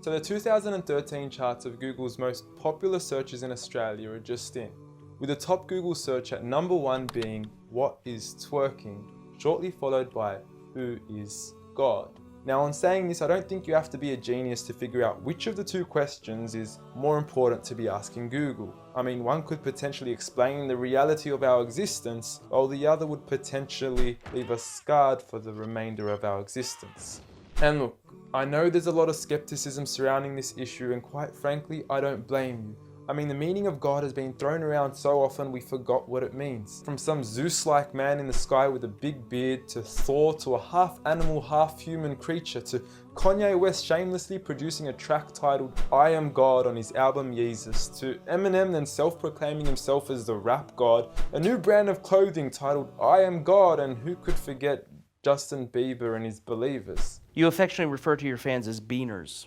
So the 2013 charts of Google's most popular searches in Australia are just in, with the top Google search at number 1 being "What is twerking?", shortly followed by "Who is God?". Now, on saying this, I don't think you have to be a genius to figure out which of the two questions is more important to be asking Google. I mean, one could potentially explain the reality of our existence, while the other would potentially leave us scarred for the remainder of our existence. And look, I know there's a lot of skepticism surrounding this issue, and quite frankly, I don't blame you. I mean, the meaning of God has been thrown around so often we forgot what it means. From some Zeus-like man in the sky with a big beard, to Thor, to a half-animal, half-human creature, to Kanye West shamelessly producing a track titled "I Am God" on his album Yeezus, to Eminem then self-proclaiming himself as the rap god, a new brand of clothing titled "I Am God", and who could forget Justin Bieber and his Believers. You affectionately refer to your fans as beaners.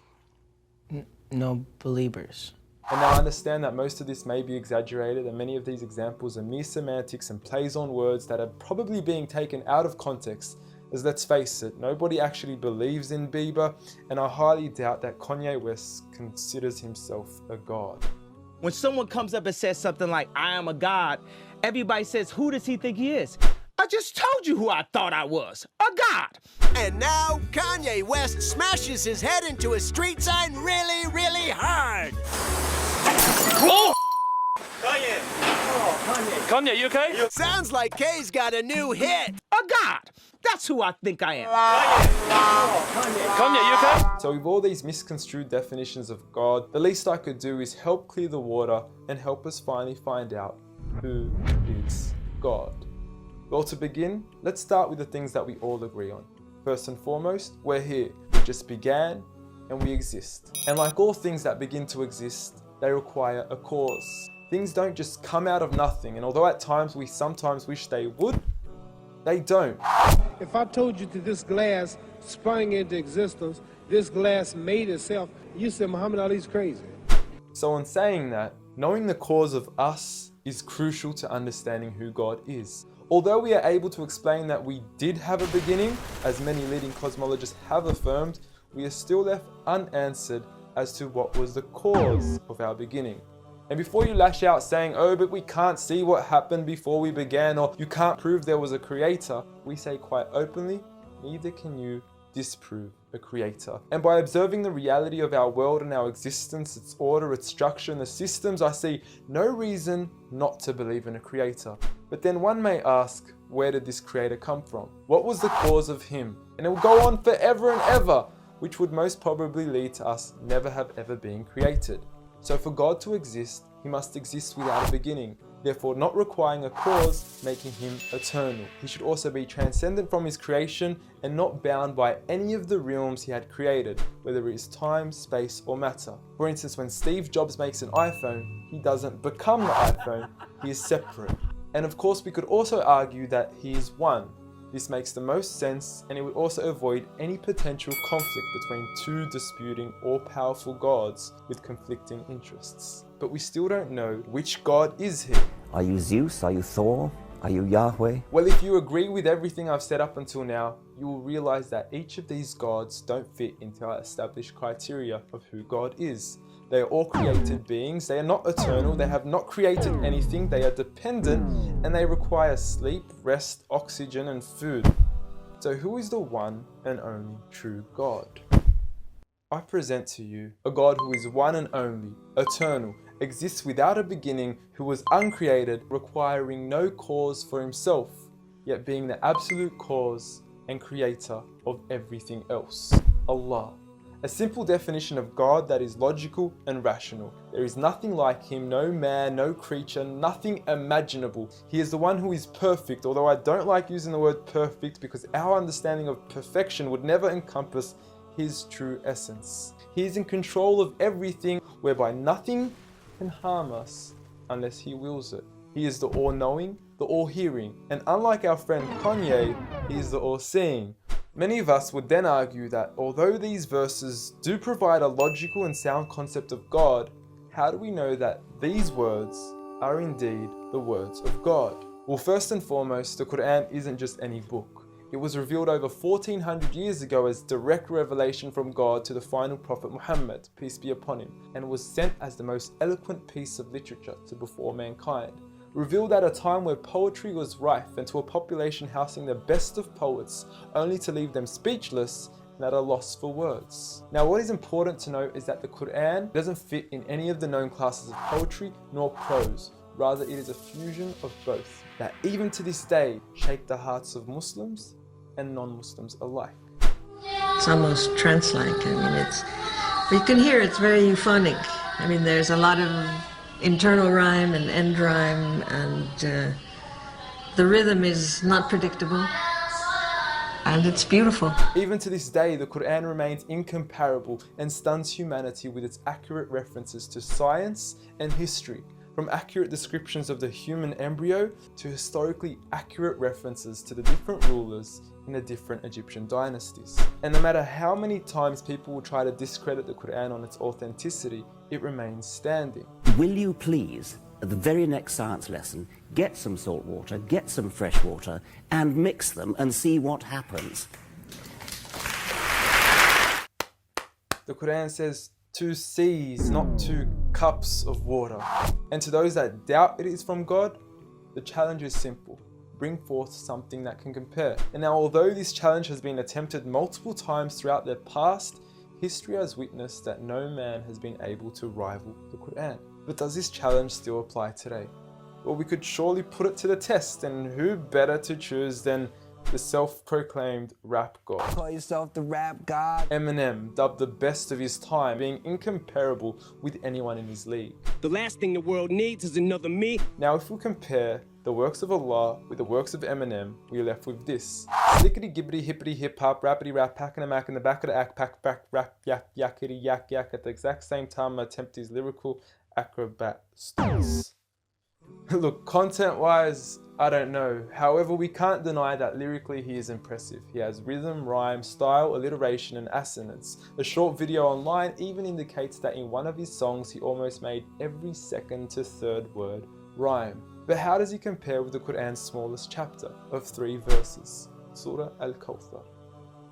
No, believers. And now I understand that most of this may be exaggerated, and many of these examples are mere semantics and plays on words that are probably being taken out of context, as let's face it, nobody actually believes in Bieber, and I highly doubt that Kanye West considers himself a god. When someone comes up and says something like, "I am a god," everybody says, "Who does he think he is?" I just told you who I thought I was, a god. And now Kanye West smashes his head into a street sign really, really hard. Oh! Kanye! Oh, Kanye. Kanye, you okay? Sounds like Kay's got a new hit. A god. That's who I think I am. Kanye, you okay? So with all these misconstrued definitions of God, the least I could do is help clear the water and help us finally find out who is God. Well, to begin, let's start with the things that we all agree on. First and foremost, we're here. We just began and we exist. And like all things that begin to exist, they require a cause. Things don't just come out of nothing, and although at times we sometimes wish they would, they don't. If I told you that this glass sprang into existence, this glass made itself, you said Muhammad Ali's crazy. So in saying that, knowing the cause of us is crucial to understanding who God is. Although we are able to explain that we did have a beginning, as many leading cosmologists have affirmed, we are still left unanswered as to what was the cause of our beginning. And before you lash out saying, "Oh, but we can't see what happened before we began," or "you can't prove there was a creator," we say quite openly, neither can you disprove a creator. And by observing the reality of our world and our existence, its order, its structure, and the systems, I see no reason not to believe in a creator. But then one may ask, where did this creator come from? What was the cause of him? And it will go on forever and ever, which would most probably lead to us never have ever been created. So for God to exist, he must exist without a beginning, therefore not requiring a cause, making him eternal. He should also be transcendent from his creation and not bound by any of the realms he had created, whether it is time, space, or matter. For instance, when Steve Jobs makes an iPhone, he doesn't become the iPhone, he is separate. And of course, we could also argue that he is one. This makes the most sense, and it would also avoid any potential conflict between two disputing all-powerful gods with conflicting interests. But we still don't know which God is he. Are you Zeus? Are you Thor? Are you Yahweh? Well, if you agree with everything I've said up until now, you will realize that each of these gods don't fit into our established criteria of who God is. They are all created beings, they are not eternal, they have not created anything, they are dependent, and they require sleep, rest, oxygen, and food. So who is the one and only true God? I present to you a God who is one and only, eternal, exists without a beginning, who was uncreated, requiring no cause for himself, yet being the absolute cause and creator of everything else. Allah. A simple definition of God that is logical and rational. There is nothing like him, no man, no creature, nothing imaginable. He is the one who is perfect, although I don't like using the word perfect because our understanding of perfection would never encompass his true essence. He is in control of everything, whereby nothing can harm us unless he wills it. He is the all-knowing, the all-hearing, and unlike our friend Kanye, he is the all-seeing. Many of us would then argue that although these verses do provide a logical and sound concept of God, how do we know that these words are indeed the words of God? Well, first and foremost, the Quran isn't just any book. It was revealed over 1400 years ago as direct revelation from God to the final prophet Muhammad, peace be upon him, and was sent as the most eloquent piece of literature to before mankind. Revealed at a time where poetry was rife and to a population housing the best of poets, only to leave them speechless and at a loss for words. Now, what is important to note is that the Quran doesn't fit in any of the known classes of poetry nor prose. Rather, it is a fusion of both that even to this day shake the hearts of Muslims and non-Muslims alike. It's almost trance-like. I mean, you can hear it's very euphonic. I mean, there's a lot of internal rhyme and end rhyme, and the rhythm is not predictable, and it's beautiful. Even to this day, the Quran remains incomparable and stuns humanity with its accurate references to science and history, from accurate descriptions of the human embryo to historically accurate references to the different rulers in the different Egyptian dynasties. And no matter how many times people will try to discredit the Quran on its authenticity, it remains standing. Will you please, at the very next science lesson, get some salt water, get some fresh water, and mix them and see what happens? The Quran says 2 seas, not 2 cups of water. And to those that doubt it is from God, the challenge is simple. Bring forth something that can compare. And now, although this challenge has been attempted multiple times throughout the past, history has witnessed that no man has been able to rival the Quran. But does this challenge still apply today? Well, we could surely put it to the test, and who better to choose than the self-proclaimed rap god. Call yourself the rap god. Eminem, dubbed the best of his time, being incomparable with anyone in his league. The last thing the world needs is another me. Now, if we compare the works of Allah with the works of Eminem, we are left with this. Slickety gibbity hippity hip hop, rappity rap, packing a mac in the back of the act, pack back, rap, yak, yakety yak yak. At the exact same time, I attempt these lyrical acrobat stunts. Look, content-wise, I don't know. However, we can't deny that lyrically he is impressive. He has rhythm, rhyme, style, alliteration, and assonance. A short video online even indicates that in one of his songs he almost made every second to third word rhyme. But how does he compare with the Quran's smallest chapter of 3 verses, Surah Al-Kawthar?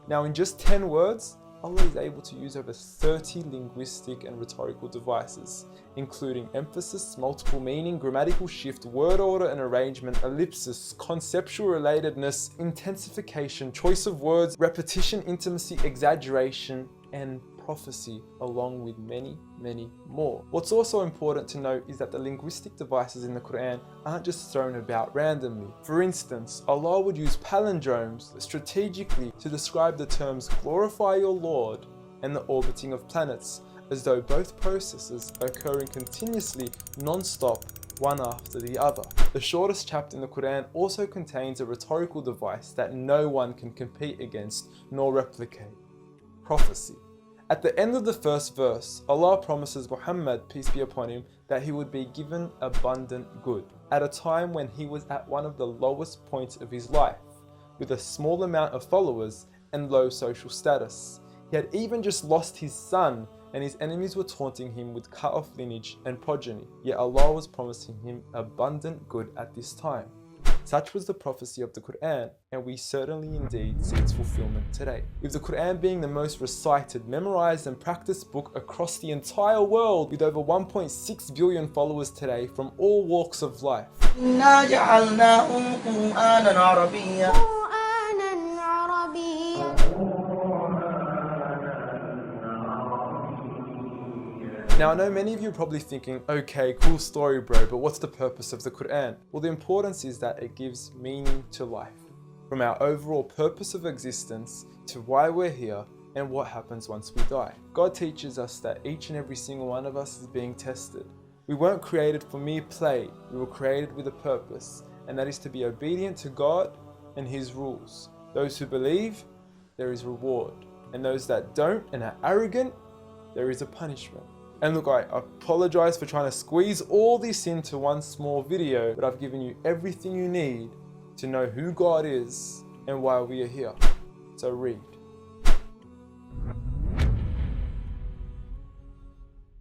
Now, in just 10 words, Allah is able to use over 30 linguistic and rhetorical devices, including emphasis, multiple meaning, grammatical shift, word order and arrangement, ellipsis, conceptual relatedness, intensification, choice of words, repetition, intimacy, exaggeration, and prophecy, along with many, many more. What's also important to note is that the linguistic devices in the Quran aren't just thrown about randomly. For instance, Allah would use palindromes strategically to describe the terms glorify your Lord and the orbiting of planets, as though both processes are occurring continuously, non-stop, one after the other. The shortest chapter in the Quran also contains a rhetorical device that no one can compete against nor replicate: prophecy. At the end of the first verse, Allah promises Muhammad, peace be upon him, that he would be given abundant good at a time when he was at one of the lowest points of his life, with a small amount of followers and low social status. He had even just lost his son, and his enemies were taunting him with cut-off lineage and progeny, yet Allah was promising him abundant good at this time. Such was the prophecy of the Quran, and we certainly indeed see its fulfillment today. With the Quran being the most recited, memorized and practiced book across the entire world, with over 1.6 billion followers today from all walks of life. Now, I know many of you are probably thinking, okay, cool story bro, but what's the purpose of the Quran? Well, the importance is that it gives meaning to life, from our overall purpose of existence to why we're here and what happens once we die. God teaches us that each and every single one of us is being tested. We weren't created for mere play, we were created with a purpose, and that is to be obedient to God and His rules. Those who believe, there is reward, and those that don't and are arrogant, there is a punishment. And look, I apologize for trying to squeeze all this into one small video, but I've given you everything you need to know who God is and why we are here. So read.